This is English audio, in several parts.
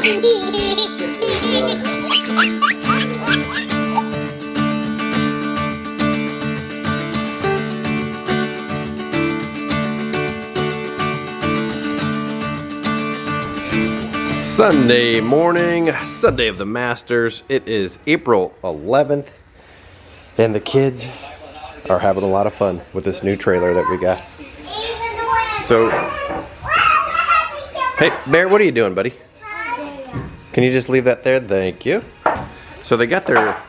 Sunday morning, Sunday of the Masters. It is April 11th, and the kids are having a lot of fun with this new trailer that we got. So, hey, Bear, what are you doing, buddy? Can you just leave that there? Thank you. So they got their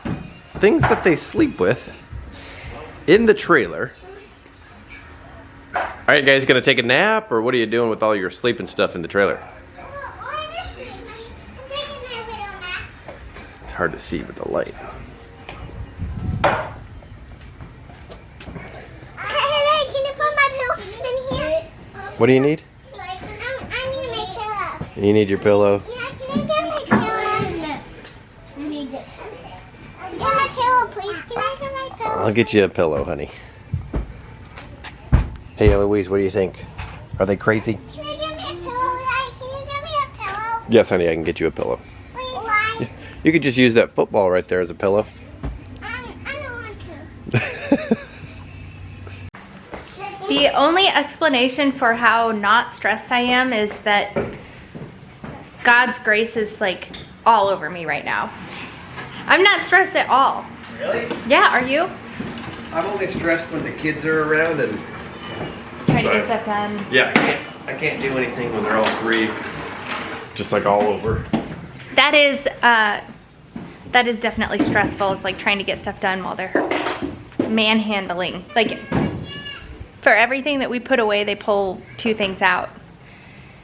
things that they sleep with in the trailer. All right, guys, gonna take a nap, or what are you doing with all your sleeping stuff in the trailer? It's hard to see with the light. What do you need? I need my pillow. You need your pillow? Yeah, can I get my pillow? I need this. Get my pillow, please. Can I get my pillow? I'll get you a pillow, honey. Hey, Eloise, what do you think? Are they crazy? Can I get me a pillow? Can you get me a pillow? Yes, honey, I can get you a pillow. Please. Why? You could just use that football right there as a pillow. I don't want to. The only explanation for how not stressed I am is that God's grace is like all over me right now. I'm not stressed at all. Really? Yeah, are you? I'm only stressed when the kids are around and Trying to get stuff done. yeah, I can't do anything when they're all three. Just like all over. That is definitely stressful. It's like trying to get stuff done while they're manhandling. Like, for everything that we put away, they pull two things out.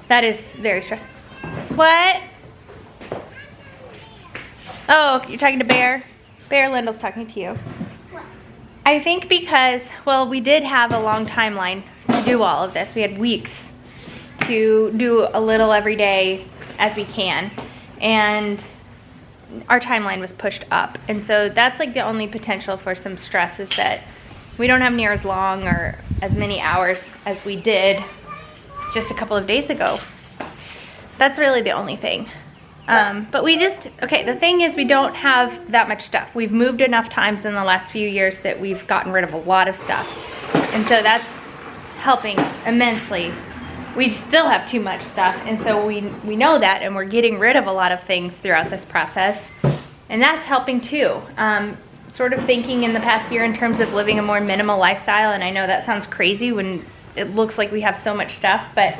That is very stressful. What? Oh, you're talking to Berend Lyndle's talking to you. I think because, well, we did have a long timeline to do all of this. We had weeks to do a little every day as we can. And our timeline was pushed up. And so that's like the only potential for some stress is that we don't have near as long or as many hours as we did just a couple of days ago. That's really the only thing. But we just, okay, the thing is we don't have that much stuff. We've moved enough times in the last few years that we've gotten rid of a lot of stuff. And so that's helping immensely. We still have too much stuff, and so we know that, and we're getting rid of a lot of things throughout this process. And that's helping too. Sort of thinking in the past year in terms of living a more minimal lifestyle, and I know that sounds crazy when it looks like we have so much stuff, but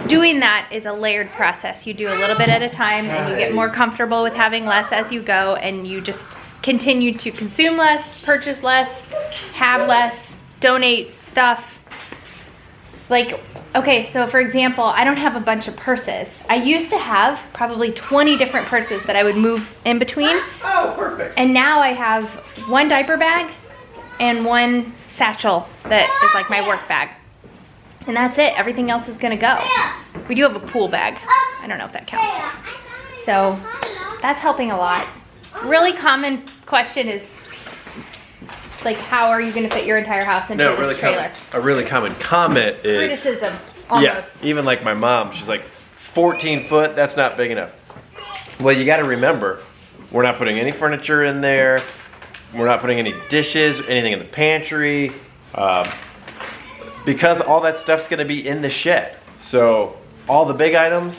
doing that is a layered process. You do a little bit at a time, and you get more comfortable with having less as you go, and you just continue to consume less, purchase less, have less, donate stuff. Like, okay, so for example, I don't have a bunch of purses. I used to have probably 20 different purses that I would move in between. Oh, perfect. And now I have one diaper bag and one satchel that is like my work bag. And that's it. Everything else is gonna go. We do have a pool bag. I don't know if that counts. So that's helping a lot. Really common question is, like, how are you going to fit your entire house into this trailer? A really common comment is criticism, almost. Yeah, even like my mom, she's like, 14 foot, that's not big enough. Well, you got to remember, we're not putting any furniture in there. We're not putting any dishes, anything in the pantry, because all that stuff's going to be in the shed. So all the big items,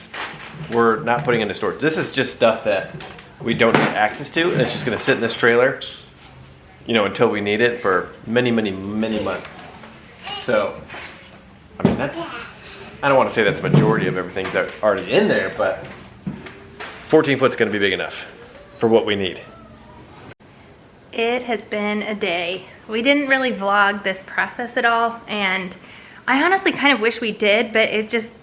we're not putting into storage. This is just stuff that we don't have access to, and it's just going to sit in this trailer, you know, until we need it for many, many, many months. So, I mean, that's, I don't want to say that's the majority of everything's already in there, but 14 foot's going to be big enough for what we need. It has been a day. We didn't really vlog this process at all, and I honestly kind of wish we did, but it just,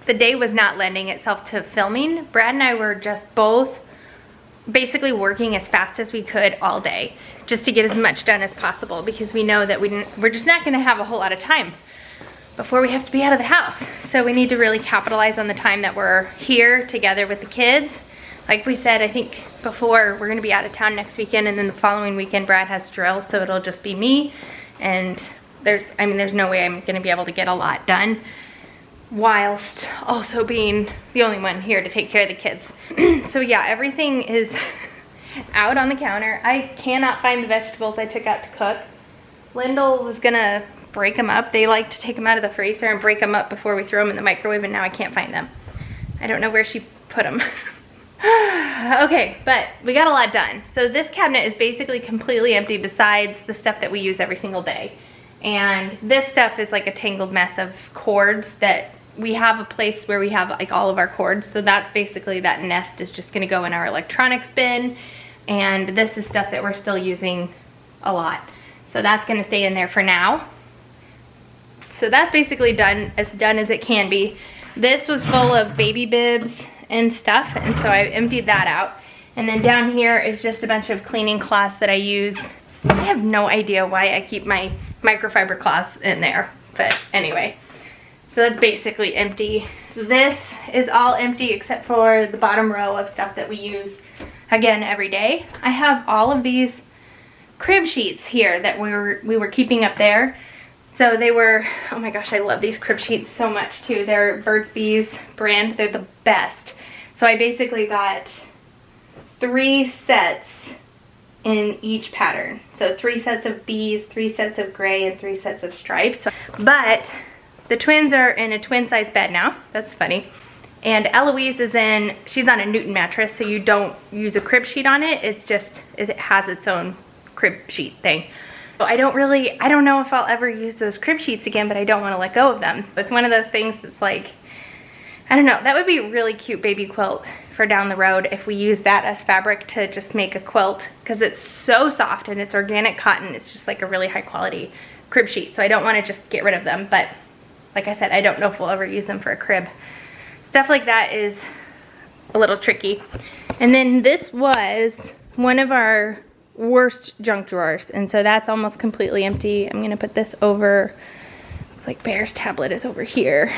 the day was not lending itself to filming. Brad and I were just both basically working as fast as we could all day just to get as much done as possible, because we know that we're just not gonna have a whole lot of time before we have to be out of the house. So we need to really capitalize on the time that we're here together with the kids. Like we said, I think before, we're gonna be out of town next weekend, and then the following weekend Brad has drill, so it'll just be me, and there's no way I'm gonna be able to get a lot done. whilst also being the only one here to take care of the kids. So yeah, everything is out on the counter. I cannot find the vegetables I took out to cook. Lyndle was gonna break them up. They like to take them out of the freezer and break them up before we throw them in the microwave, and now I can't find them. I don't know where she put them. Okay, but we got a lot done. So this cabinet is basically completely empty besides the stuff that we use every single day. And this stuff is like a tangled mess of cords that we have a place where we have like all of our cords. So that basically, that nest is just gonna go in our electronics bin. And this is stuff that we're still using a lot. So that's gonna stay in there for now. So that's basically done as it can be. This was full of baby bibs and stuff, and so I emptied that out. And then down here is just a bunch of cleaning cloths that I use. I have no idea why I keep my microfiber cloths in there, but anyway. So that's basically empty. This is all empty except for the bottom row of stuff that we use, again, every day. I have all of these crib sheets here that we were keeping up there. So they were, oh my gosh, I love these crib sheets so much too. They're Burt's Bees brand, they're the best. So I basically got 3 sets in each pattern. So 3 sets of bees, 3 sets of gray, and 3 sets of stripes. But the twins are in a twin size bed now. That's funny. And Eloise is in, she's on a Newton mattress, so you don't use a crib sheet on it. It's just, it has its own crib sheet thing. So I don't know if I'll ever use those crib sheets again, but I don't want to let go of them. It's one of those things that's like, I don't know, that would be a really cute baby quilt for down the road if we use that as fabric to just make a quilt, because it's so soft and it's organic cotton. It's just like a really high quality crib sheet. So I don't want to just get rid of them, but like I said, I don't know if we'll ever use them for a crib. Stuff like that is a little tricky. And then this was one of our worst junk drawers, and so that's almost completely empty. I'm gonna put this over, looks like Bear's tablet is over here.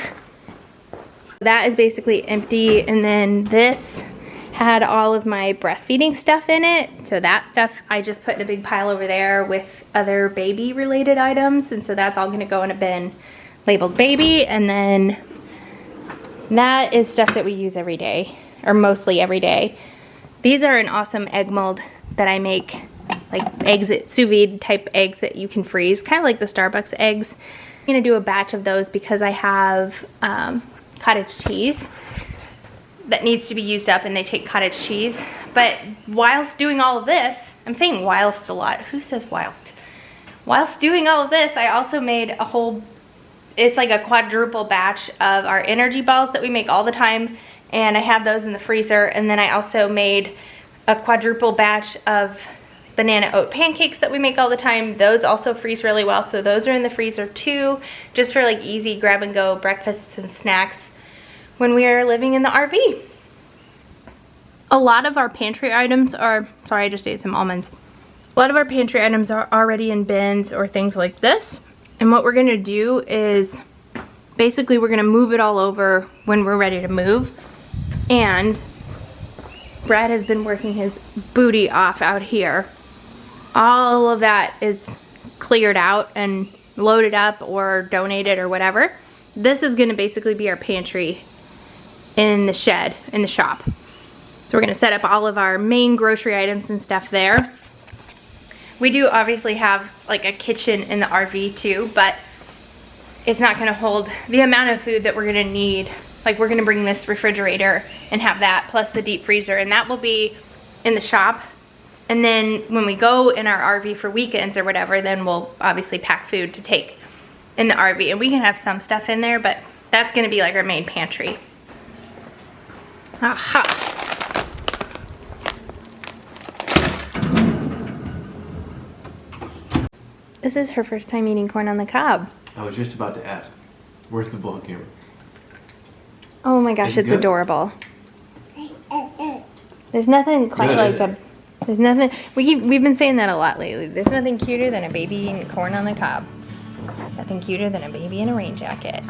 That is basically empty. And then this had all of my breastfeeding stuff in it, so that stuff I just put in a big pile over there with other baby related items, and so that's all gonna go in a bin labeled baby. And then that is stuff that we use every day, or mostly every day. These are an awesome egg mold that I make, like eggs, sous vide type eggs that you can freeze, kind of like the Starbucks eggs. I'm gonna do a batch of those because I have cottage cheese that needs to be used up, and they take cottage cheese. But whilst doing all of this, I'm saying whilst a lot. Who says whilst? Whilst doing all of this, I also made a whole, it's like a quadruple batch of our energy balls that we make all the time, and I have those in the freezer. And then I also made a quadruple batch of banana oat pancakes that we make all the time. Those also freeze really well, so those are in the freezer too, just for like easy grab and go breakfasts and snacks when we are living in the RV. A lot of our pantry items are, sorry, I just ate some almonds. A lot of our pantry items are already in bins or things like this. And what we're gonna do is basically we're gonna move it all over when we're ready to move. And Brad has been working his booty off out here. All of that is cleared out and loaded up or donated or whatever. This is gonna basically be our pantry in the shed, in the shop. So we're gonna set up all of our main grocery items and stuff there. We do obviously have like a kitchen in the RV too, but it's not gonna hold the amount of food that we're gonna need. Like we're gonna bring this refrigerator and have that plus the deep freezer, and that will be in the shop. And then when we go in our RV for weekends or whatever, then we'll obviously pack food to take in the RV, and we can have some stuff in there, but that's gonna be like our main pantry. Aha. This is her first time eating corn on the cob. I was just about to ask, where's the vlog camera? Oh my gosh, it's adorable. There's nothing quite like a, there's nothing, we've been saying that a lot lately. There's nothing cuter than a baby eating corn on the cob. Nothing cuter than a baby in a rain jacket.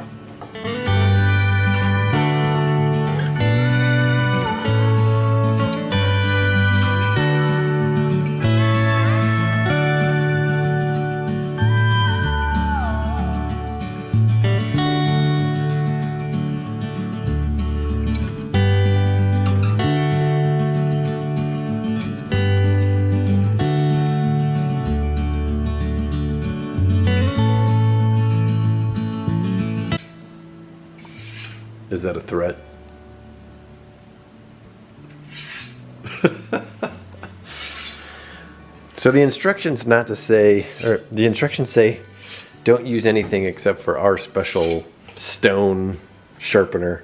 Is that a threat? So the instructions not to say, or the instructions say, don't use anything except for our special stone sharpener.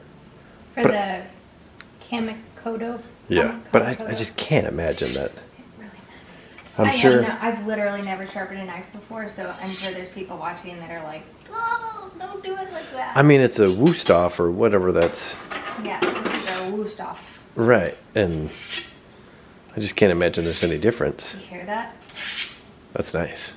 For the Kamikoto. Yeah, but I just can't imagine that. Really I'm sure. I've literally never sharpened a knife before, so I'm sure there's people watching that are like, oh, don't do it like that. I mean, it's a Wusthof or whatever that's. Yeah, this is a Wusthof. Right, and I just can't imagine there's any difference. You hear that? That's nice.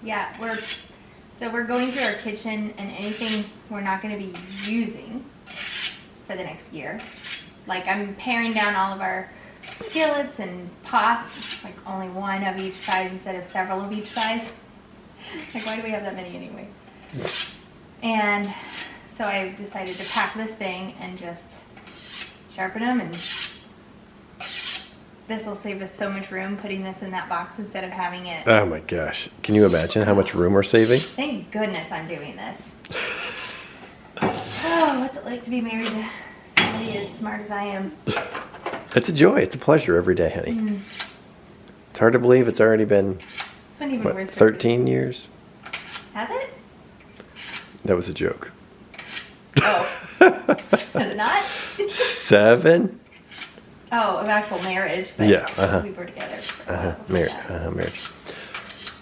Yeah, we're going through our kitchen, and anything we're not going to be using for the next year. Like, I'm paring down all of our skillets and pots, like only one of each size instead of several of each size. Like, why do we have that many anyway? And so I decided to pack this thing and just sharpen them, and this will save us so much room putting this in that box instead of having it. Oh my gosh. Can you imagine how much room we're saving? Thank goodness I'm doing this. Oh, what's it like to be married to somebody as smart as I am? It's a joy. It's a pleasure every day, honey. It's hard to believe it's already been, It's not even what, worth 13 years? Has it? That was a joke. Oh. Has it not? 7? Oh, of actual marriage. But Yeah, we were together for a while. Marriage.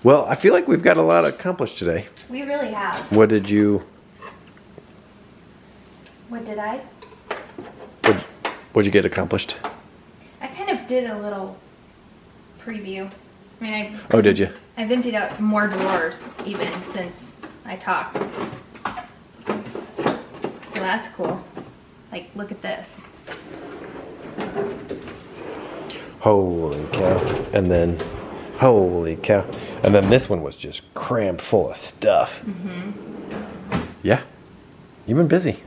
Well, I feel like we've got a lot accomplished today. We really have. What did I? What'd you get accomplished? I kind of did a little preview. I mean, Oh, did you? I've emptied out more drawers even since I talked. So that's cool. Like, look at this. Holy cow. And then, holy cow. And then this one was just crammed full of stuff. Yeah. You've been busy.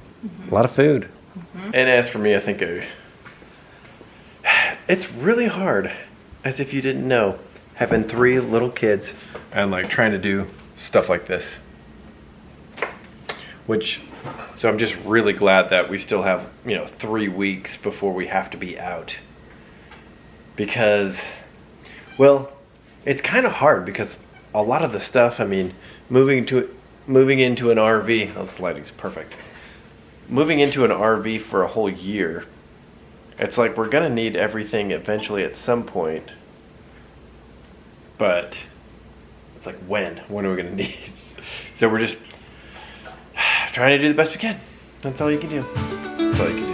A lot of food. And as for me, I think it's really hard, as if you didn't know, having 3 little kids and like trying to do stuff like this. So I'm just really glad that we still have, 3 weeks before we have to be out. Because, well, it's kind of hard because a lot of the stuff, I mean, moving into an RV, oh, this lighting's perfect. Moving into an RV for a whole year, it's like we're gonna need everything eventually at some point. But it's like when are we gonna need? So we're just trying to do the best we can. That's all you can do. That's all you can do.